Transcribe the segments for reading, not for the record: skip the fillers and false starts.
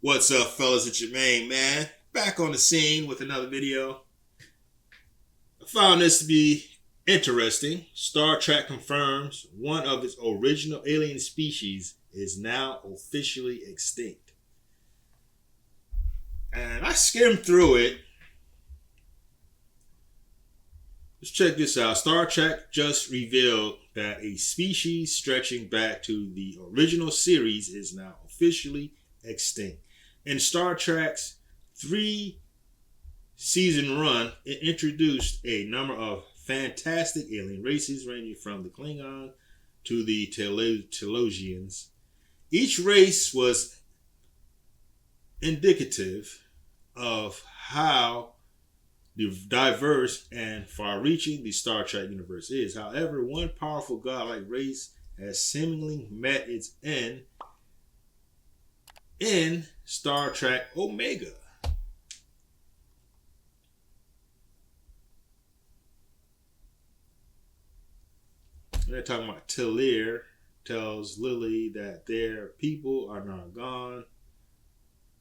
What's up, fellas? It's your main man. Back on the scene with another video. I found this to be interesting. Star Trek confirms one of its original alien species is now officially extinct. And I skimmed through it. Let's check this out. Star Trek just revealed that a species stretching back to the original series is now officially extinct. In Star Trek's 3-season run, it introduced a number of fantastic alien races ranging from the Klingon to the Telosians. Each race was indicative of how diverse and far-reaching the Star Trek universe is. However, one powerful godlike race has seemingly met its end in Star Trek Omega. They're talking about Talir tells Lily that their people are now gone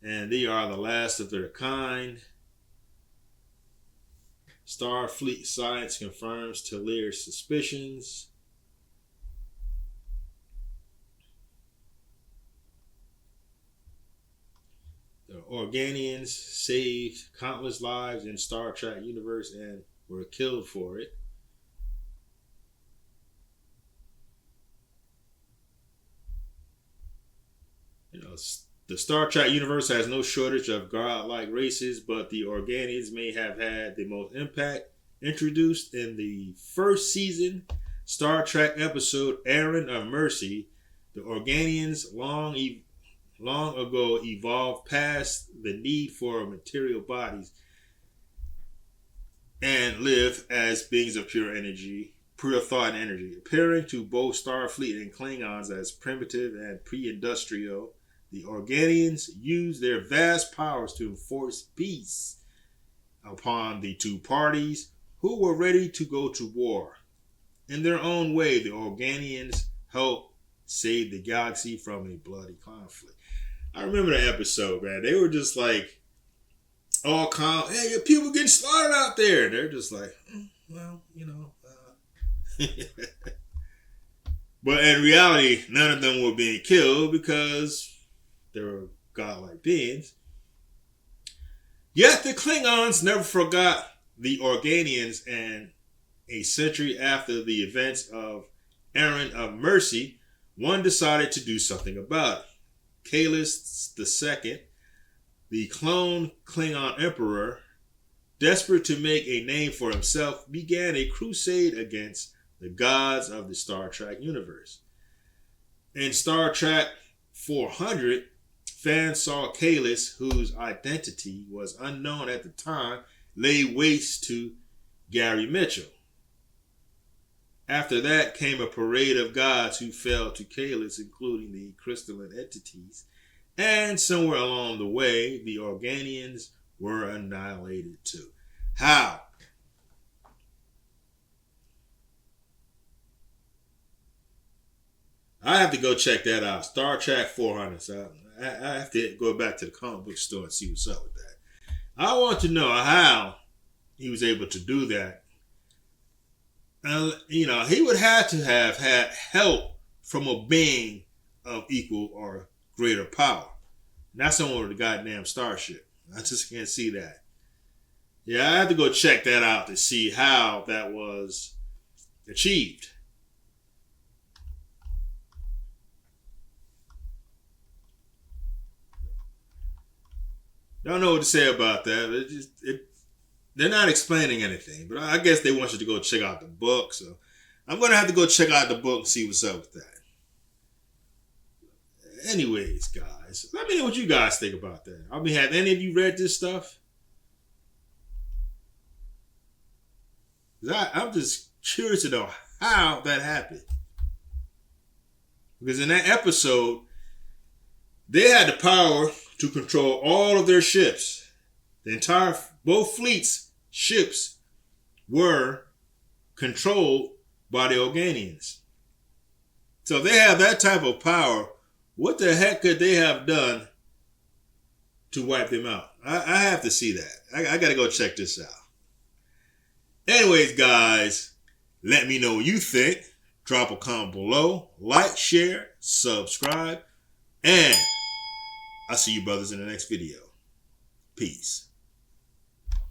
and they are the last of their kind. Starfleet science confirms Talir's suspicions. The Organians saved countless lives in Star Trek universe and were killed for it. The Star Trek universe has no shortage of godlike races, but the Organians may have had the most impact. Introduced in the first season Star Trek episode Errand of Mercy, the Organians long ago evolved past the need for material bodies and live as beings of pure energy, pure thought and energy, appearing to both Starfleet and Klingons as primitive and pre-industrial. The Organians used their vast powers to enforce peace upon the two parties who were ready to go to war. In their own way, the Organians helped save the galaxy from a bloody conflict. I remember that episode, man. They were just like, all calm. Hey, people getting slaughtered out there. They're just like, well, you know. But in reality, none of them were being killed because they were godlike beings. Yet the Klingons never forgot the Organians, and a century after the events of Errand of Mercy, one decided to do something about it. Kahless II, the clone Klingon emperor, desperate to make a name for himself, began a crusade against the gods of the Star Trek universe. In Star Trek 400, fans saw Kahless, whose identity was unknown at the time, lay waste to Gary Mitchell. After that came a parade of gods who fell to Kahless, including the crystalline entities, and somewhere along the way, the Organians were annihilated too. How? I have to go check that out. Star Trek 400. So I have to go back to the comic book store and see what's up with that. I want to know how he was able to do that. He would have to have had help from a being of equal or greater power. Not someone with a goddamn starship. I just can't see that. Yeah, I have to go check that out to see how that was achieved. Don't know what to say about that. They're not explaining anything, but I guess they want you to go check out the book. So I'm going to have to go check out the book and see what's up with that. Anyways, guys, let me know what you guys think about that. I mean, have any of you read this stuff? I'm just curious to know how that happened. Because in that episode, they had the power to control all of their ships. Both fleets' ships were controlled by the Organians. So if they have that type of power, what the heck could they have done to wipe them out. I have to see that. I got to go check this out. Anyways, guys, let me know what you think. Drop a comment below. Like, share, subscribe. And I'll see you brothers in the next video. Peace.